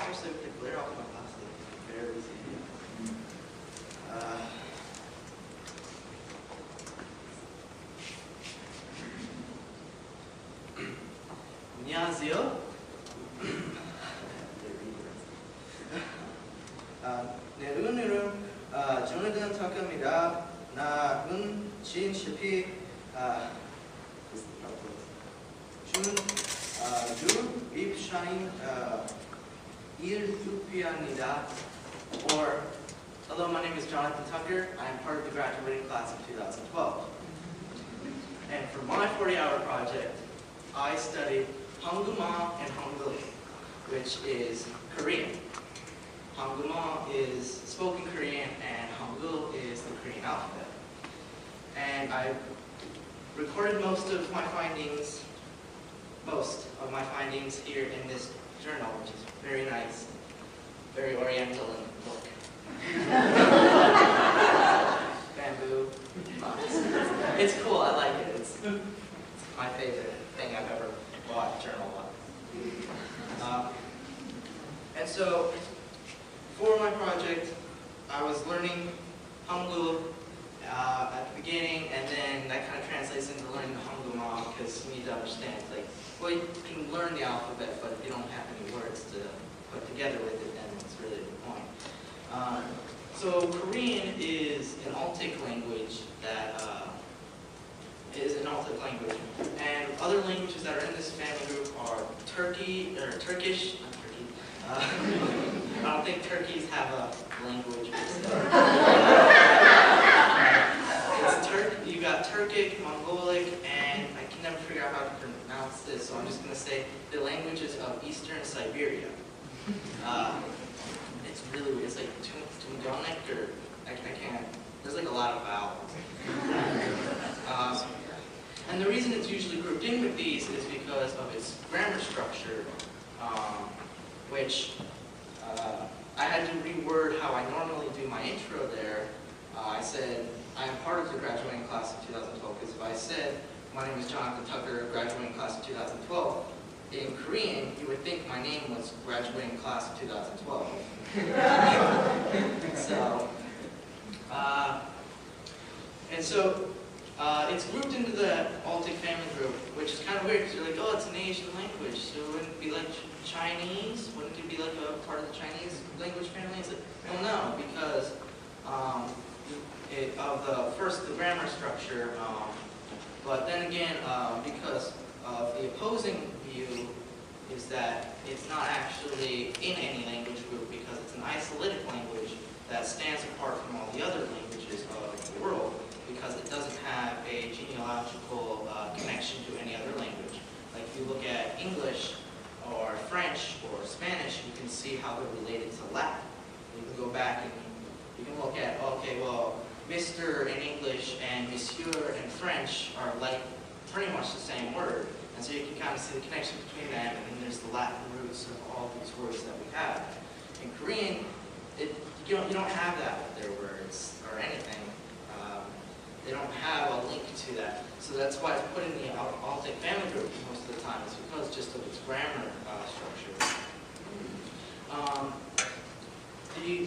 벌써 이렇게 블레라고 막 봤어요. Very easy. 안녕하세요. 네, 오늘은 조나단 타카입니다. 나은 진실피 입샤인 일투피아입니다. Or, hello, my name is Jonathan Tucker. I am part of the graduating class of 2012. And for my 40-hour project, I studied Hanguma and Hangul, which is Korean. Hanguma is spoken Korean and Hangul is the Korean alphabet. And I recorded most of my findings here in this journal, which is very nice, very oriental in look. Bamboo. It's cool, I like it. It's my favorite thing I've ever bought a journal on. And so, for my project, I was learning Hangul at the beginning, and then that kind of translates into learning the Hanguma, because you need to understand, like, well, you can learn the alphabet, but if you don't have any words to put together with it, then it's really the point. So Korean is an Altic language that and other languages that are in this family group are Turkish. I don't think Turkeys have a language. You got Turkic, Mongolic, and I can never figure out how to pronounce this, so I'm just going to say the languages of Eastern Siberia. It's really weird. It's like Tungonic, or I can't. There's like a lot of vowels. And the reason it's usually grouped in with these is because of its grammar structure, which I had to reword how I normally do my intro there. I said, I am part of the graduating class of 2012, because if I said, my name is Jonathan Tucker, graduating class of 2012, in Korean, you would think my name was graduating class of 2012. So, it's grouped into the Altic family group, which is kind of weird, because you're like, oh, it's an Asian language, so wouldn't it be like Chinese? Wouldn't it be like a part of the Chinese language family? It's like, well, no, because the grammar structure, but then again, because of the opposing view is that it's not actually in any language group, because it's an isolated language that stands apart from all the other languages of the world, because it doesn't have a genealogical connection to any other language. Like if you look at English or French or Spanish, you can see how they're related to Latin. You can go back and you can look at, okay, well, Mr. in English and Monsieur in French are like pretty much the same word. And so you can kind of see the connection between them, and then there's the Latin roots of all these words that we have. In Korean, you don't have that with their words or anything. They don't have a link to that. So that's why it's put in the Altic family group most of the time. It's because just of its grammar structure. The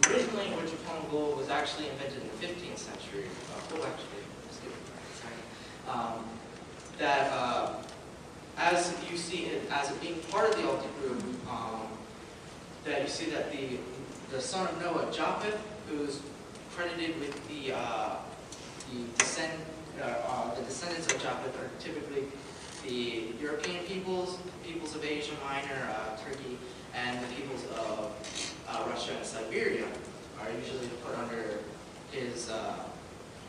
written language of Hangul was actually invented in the 15th century. As you see it, as it being part of the Altic group, that you see that the son of Noah, Japheth, who's credited with the descendants of Japheth are typically the European peoples of Asia Minor, Turkey, and the peoples of Russia and Siberia are usually put under his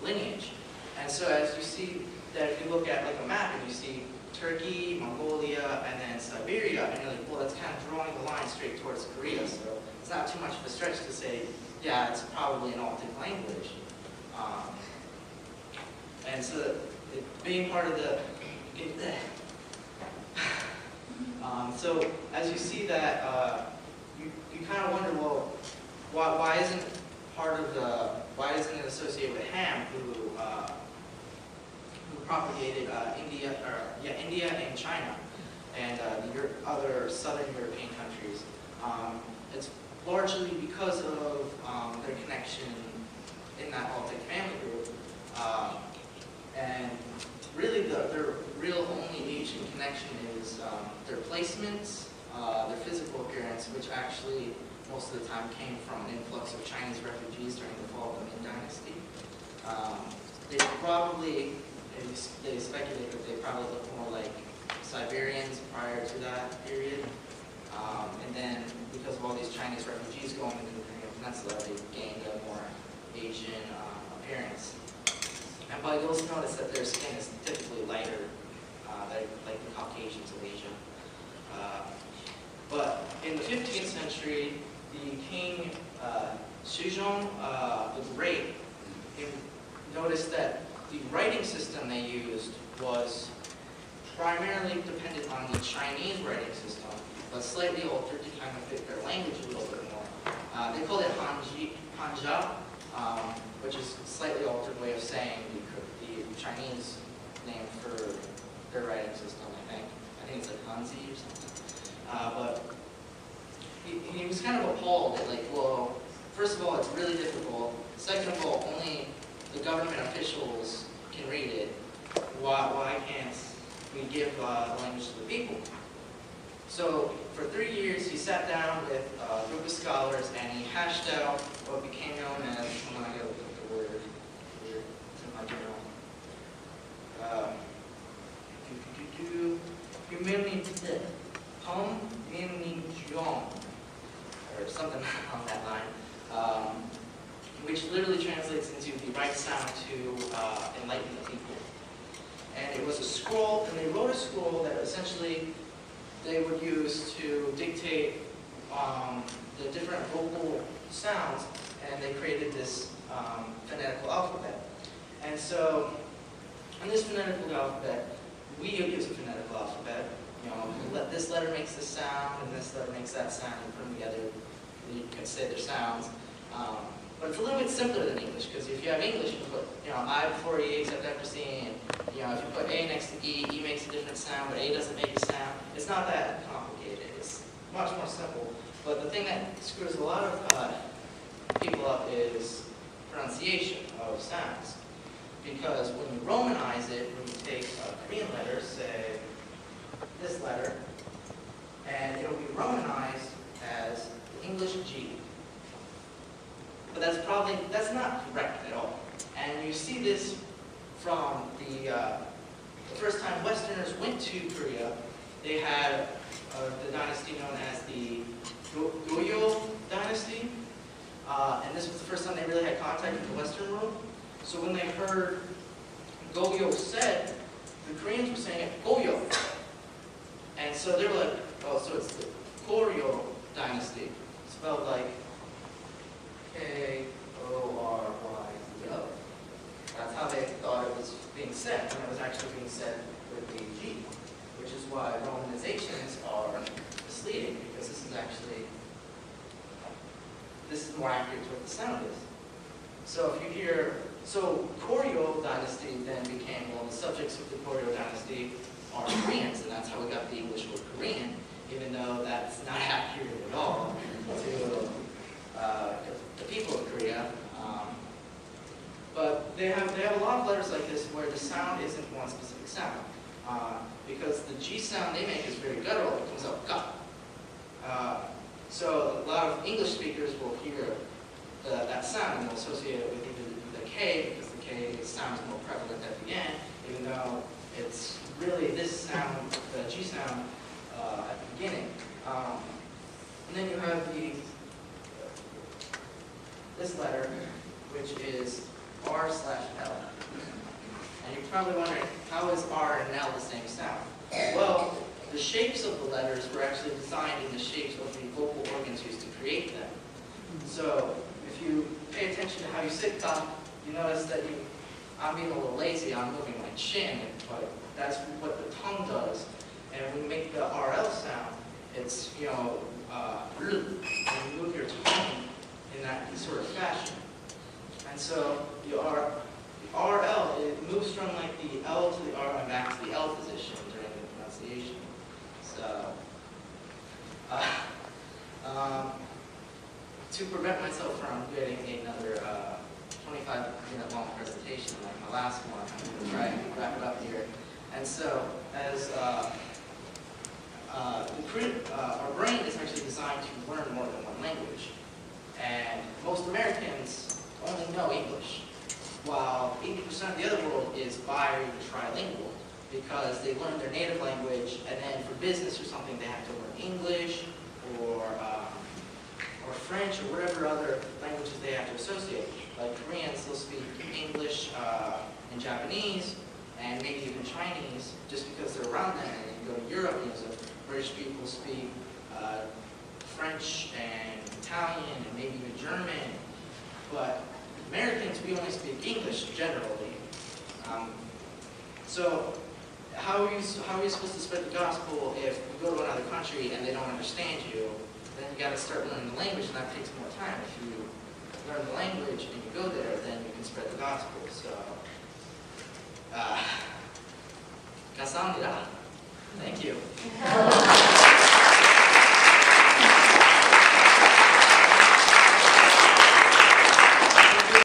lineage. And so as you see that if you look at like a map and you see Turkey, Mongolia, and then Siberia, and you're like, well, that's kind of drawing the line straight towards Korea, so it's not too much of a stretch to say, yeah, it's probably an Altic language. And so being part of the, so as you see that, you kind of wonder, well, why isn't it associated with Ham, who propagated India and China, and the other southern European countries? It's largely because of their connection in that Baltic family group. And really their real only Asian connection is their placements, their physical appearance, which actually most of the time came from an influx of Chinese refugees during the fall of the Ming Dynasty. They speculate that they probably look more like Siberians prior to that period. And then because of all these Chinese refugees going into the Korean Peninsula, they gained a more Asian appearance. But you'll also notice that their skin is typically lighter, like the Caucasians of Asia. But in the 15th century, the king Suzong the Great noticed that the writing system they used was primarily dependent on the Chinese writing system, but slightly altered to kind of fit their language a little bit more. They call it Hanja, which is a slightly altered way of saying the Chinese name for their writing system, I think. I think it's like Hanzi or something. But he was kind of appalled at, like, well, first of all, it's really difficult. Second of all, only the government officials can read it. Why can't we give the language to the people? So for 3 years, he sat down with a group of scholars and he hashed out what became known as, I'm not going to look at the word here, it's in my journal. Or something on that line, which literally translates into the right sound to enlighten the people. And it was a scroll, and they wrote a scroll that essentially they would use to dictate the different vocal sounds, and they created this phonetical alphabet. And so, in this phonetical alphabet, we use a phonetical alphabet. You know, this letter makes this sound, and this letter makes that sound, and put them together, you can say their sounds. But it's a little bit simpler than English, because if you have English, you put, I before E except after C, and if you put A next to E, E makes a different sound, but A doesn't make a sound. It's not that complicated. It's much more simple. But the thing that screws a lot of people up is pronunciation of sounds. Because when you Romanize it, when you take a Korean letter, say this letter, and it'll be Romanized as English G. But that's not correct at all. And you see this from the first time Westerners went to Korea. They had the dynasty known as the Goryeo dynasty. And this was the first time they really had contact with the Western world. So when they heard Goryeo said, the Koreans were saying it Goryeo. And so they were like, oh, so it's the Goryeo dynasty, spelled like K-O-R-Y-E-O. That's how they thought it was being said, and it was actually being said with the G, which is why Romanizations are misleading, because this is more accurate to what the sound is. So if you hear, Goryeo dynasty then became, well, the subjects of the Goryeo dynasty are Koreans, and that's how we got the English word Korean, even though that's not accurate at all to the people of Korea. But they have a lot of letters like this where the sound isn't one specific sound. Because the G sound they make is very guttural, it comes out ga. So a lot of English speakers will hear that sound and they'll associate it with either the K, because the K sounds more prevalent at the end, even though it's really this sound, the G sound, at the beginning. And then you have this letter, which is R/L. And you're probably wondering, how is R and L the same sound? Well, the shapes of the letters were actually designed in the shapes of the vocal organs used to create them. So, if you pay attention to how you sit down, you notice that I'm being a little lazy, I'm moving my chin, but that's what the tongue does. And when you make the RL sound, it's, and you move your tongue in that sort of fashion. And so the RL, it moves from like the L to the R and back to the L position during the pronunciation. So, To prevent myself from getting another 25-minute long presentation like my last one, I'm going to try and wrap it up here. And so, as our brain is actually designed to learn more than one language. And most Americans only know English, while 80% of the other world is bi- or trilingual, because they learn their native language, and then for business or something they have to learn English or French or whatever other languages they have to associate. Like Koreans, they'll speak English and Japanese, and maybe even Chinese, just because they're around them. And you go to Europe, so British people speak French and Italian and maybe even German. But Americans, we only speak English generally. So how are you supposed to spread the gospel if you go to another country and they don't understand you? Then you got to start learning the language, and that takes more time. If you learn the language and you go there, then you can spread the gospel. So, 감사합니다. Thank you.